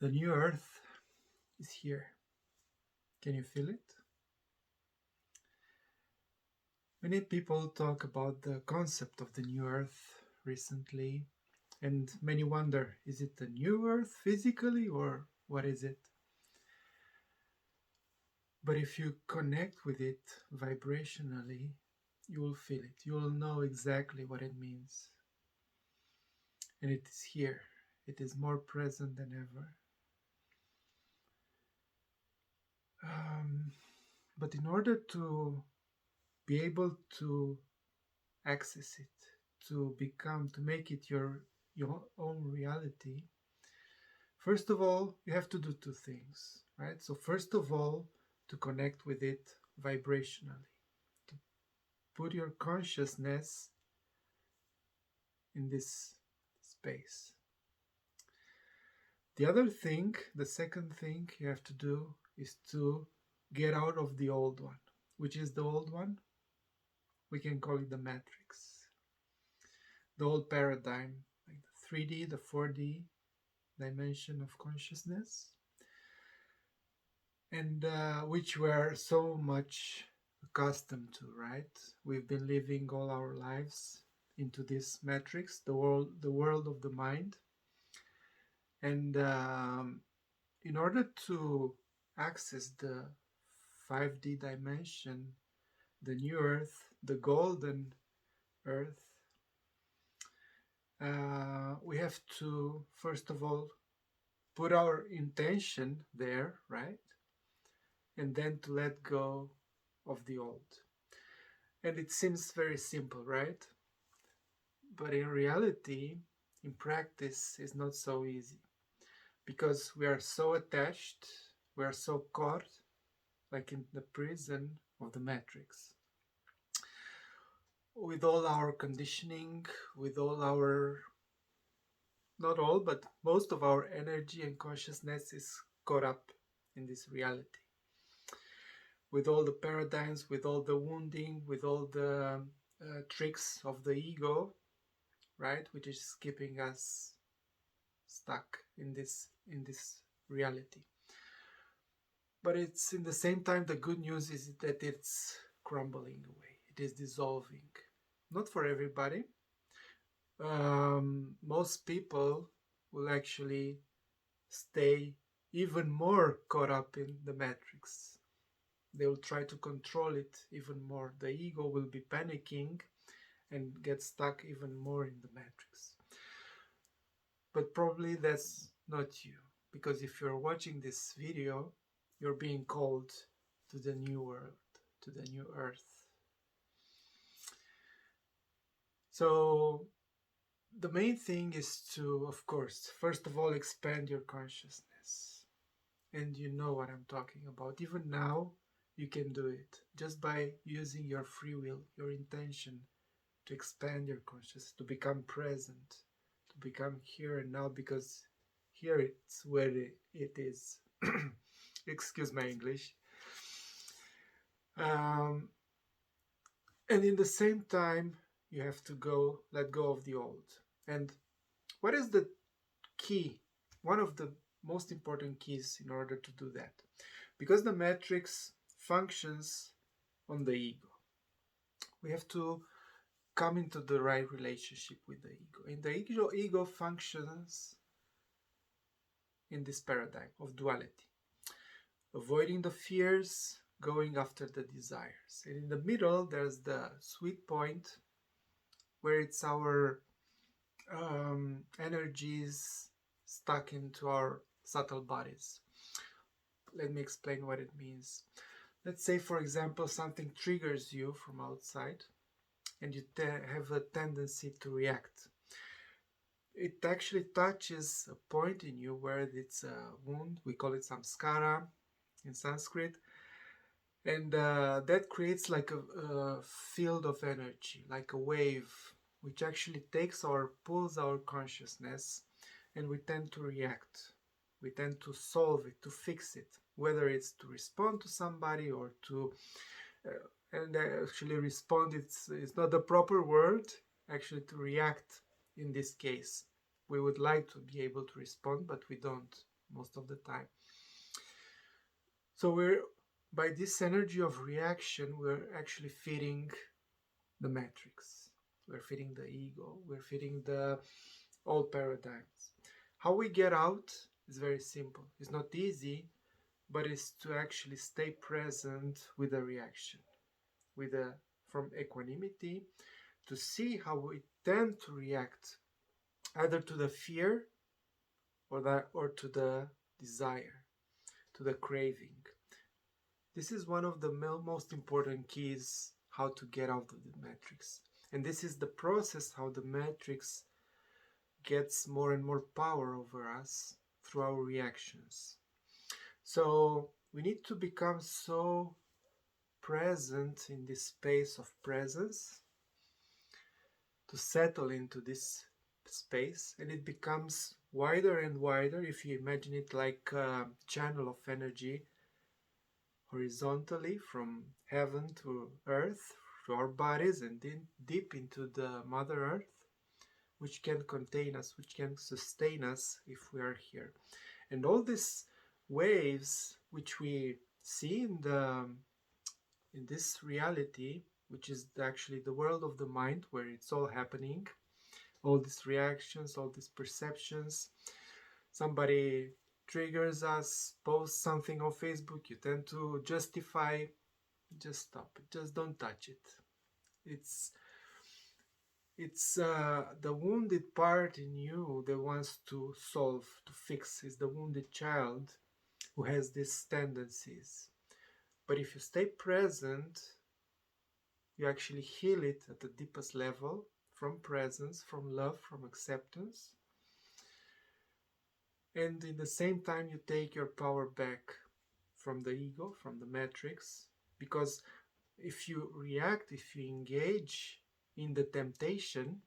The new earth is here. Can you feel it? Many people talk about the concept of the new earth recently, and many wonder, is it the new earth physically or what is it? But if you connect with it vibrationally, you will feel it. You will know exactly what it means. And it is here. It is more present than ever. But in order to be able to access it, to make it your own reality, first of all, you have to do two things, right? So first of all, to connect with it vibrationally, to put your consciousness in this space. The other thing, the second thing you have to do is to get out of the old one. Which is the old one? We can call it the matrix. The old paradigm, like the 3D, the 4D dimension of consciousness, and which we're so much accustomed to, right? We've been living all our lives into this matrix, the world of the mind. And in order to access the 5D dimension, the new earth, the golden earth, we have to, first of all, put our intention there, right? And then to let go of the old. And it seems very simple, right? But in reality, in practice, it's not so easy because we are so attached, we are so caught, like in the prison of the matrix, with all our conditioning, with all our, not all, but most of our energy and consciousness is caught up in this reality, with all the paradigms, with all the wounding, with all the tricks of the ego, right, which is keeping us stuck in this reality. But it's in the same time, the good news is that it's crumbling away, it is dissolving. Not for everybody. Most people will actually stay even more caught up in the matrix. They will try to control it even more. The ego will be panicking and get stuck even more in the matrix. But probably that's not you, because if you're watching this video, you're being called to the new world, to the new earth. So the main thing is to, of course, first of all, expand your consciousness. And you know what I'm talking about. Even now, you can do it just by using your free will, your intention to expand your consciousness, to become present, to become here and now, because here it's where it is. Excuse my English. And in the same time, you have to let go of the old. And what is the key? One of the most important keys in order to do that, because the matrix functions on the ego, we have to come into the right relationship with the ego. And the ego functions in this paradigm of duality, avoiding the fears, going after the desires. And in the middle, there's the sweet point where it's our energies stuck into our subtle bodies. Let me explain what it means. Let's say, for example, something triggers you from outside and you have a tendency to react. It actually touches a point in you where it's a wound. We call it samskara in Sanskrit. And that creates like a field of energy, like a wave, which actually pulls our consciousness, and we tend to react. We tend to solve it, to fix it, whether it's to respond to somebody or to, and actually respond, it's not the proper word, actually to react in this case. We would like to be able to respond, but we don't most of the time. So we're, by this energy of reaction, we're actually feeding the matrix. We're feeding the ego. We're feeding the old paradigms. How we get out is very simple. It's not easy, but it's to actually stay present with the reaction, with a from equanimity, to see how we tend to react either to the fear or to the desire, to the craving. This is one of the most important keys how to get out of the matrix. And this is the process how the matrix gets more and more power over us through our reactions. So we need to become so present in this space of presence, to settle into this space, and it becomes wider and wider. If you imagine it like a channel of energy horizontally from heaven to earth, to our bodies, and then deep into the Mother Earth, which can contain us, which can sustain us if we are here. And all these waves which we see in this reality, which is actually the world of the mind, where it's all happening, all these reactions, all these perceptions. Somebody triggers us, posts something on Facebook, you tend to justify. Just stop it, just don't touch it. It's the wounded part in you that wants to solve, to fix. Is the wounded child who has these tendencies. But if you stay present, you actually heal it at the deepest level, from presence, from love, from acceptance. And in the same time, you take your power back from the ego, from the matrix. Because if you react, if you engage in the temptation,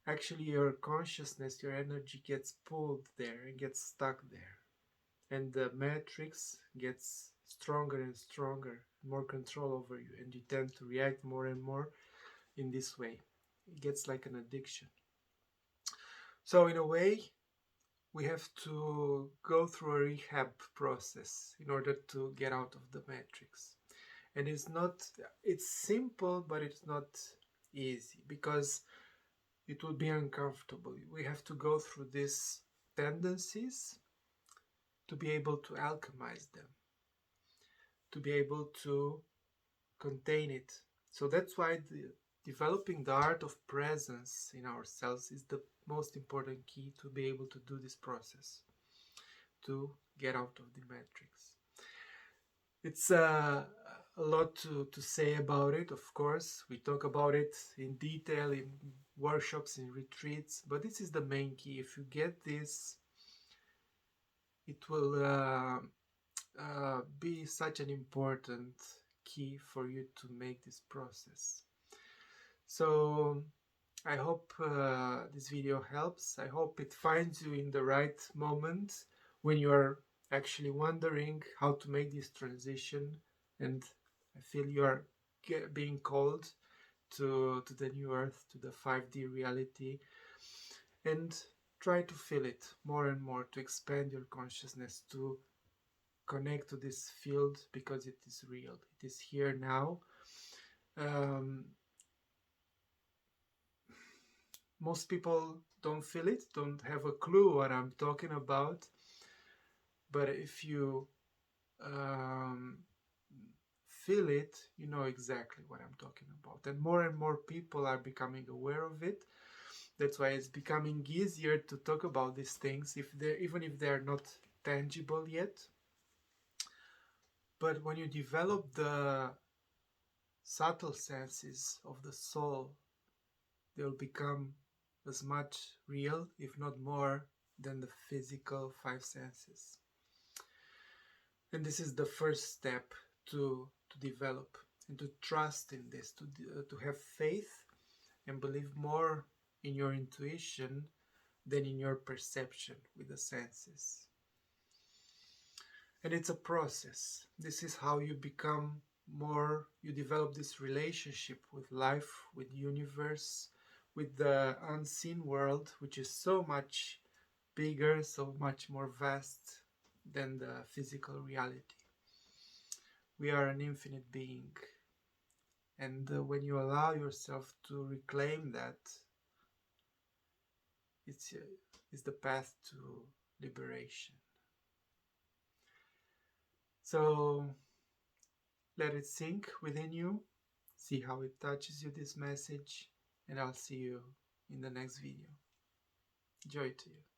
actually your consciousness, your energy gets pulled there and gets stuck there. And the matrix gets stronger and stronger, more control over you, and you tend to react more and more in this way. It gets like an addiction. So in a way, we have to go through a rehab process in order to get out of the matrix. And it's simple, but it's not easy, because it will be uncomfortable. We have to go through these tendencies to be able to alchemize them, to be able to contain it. So that's why developing the art of presence in ourselves is the most important key to be able to do this process, to get out of the matrix. It's a lot to say about it, of course. We talk about it in detail in workshops, in retreats, but this is the main key. If you get this, it will be such an important key for you to make this process. So I hope this video helps. I hope it finds you in the right moment when you are actually wondering how to make this transition, and I feel you are being called to the new earth, to the 5D reality, and try to feel it more and more, to expand your consciousness, to connect to this field, because it is real. It is here now. Most people don't feel it, don't have a clue what I'm talking about. But if you feel it, you know exactly what I'm talking about. And more people are becoming aware of it. That's why it's becoming easier to talk about these things, even if they're not tangible yet. But when you develop the subtle senses of the soul, they'll become as much real, if not more, than the physical 5 senses. And this is the first step to develop and to trust in this, to have faith and believe more in your intuition than in your perception with the senses. And it's a process. This is how you become more, you develop this relationship with life, with the universe, with the unseen world, which is so much bigger, so much more vast than the physical reality. We are an infinite being, and when you allow yourself to reclaim that, it's the path to liberation. So let it sink within you, see how it touches you, this message, and I'll see you in the next video. Joy to you.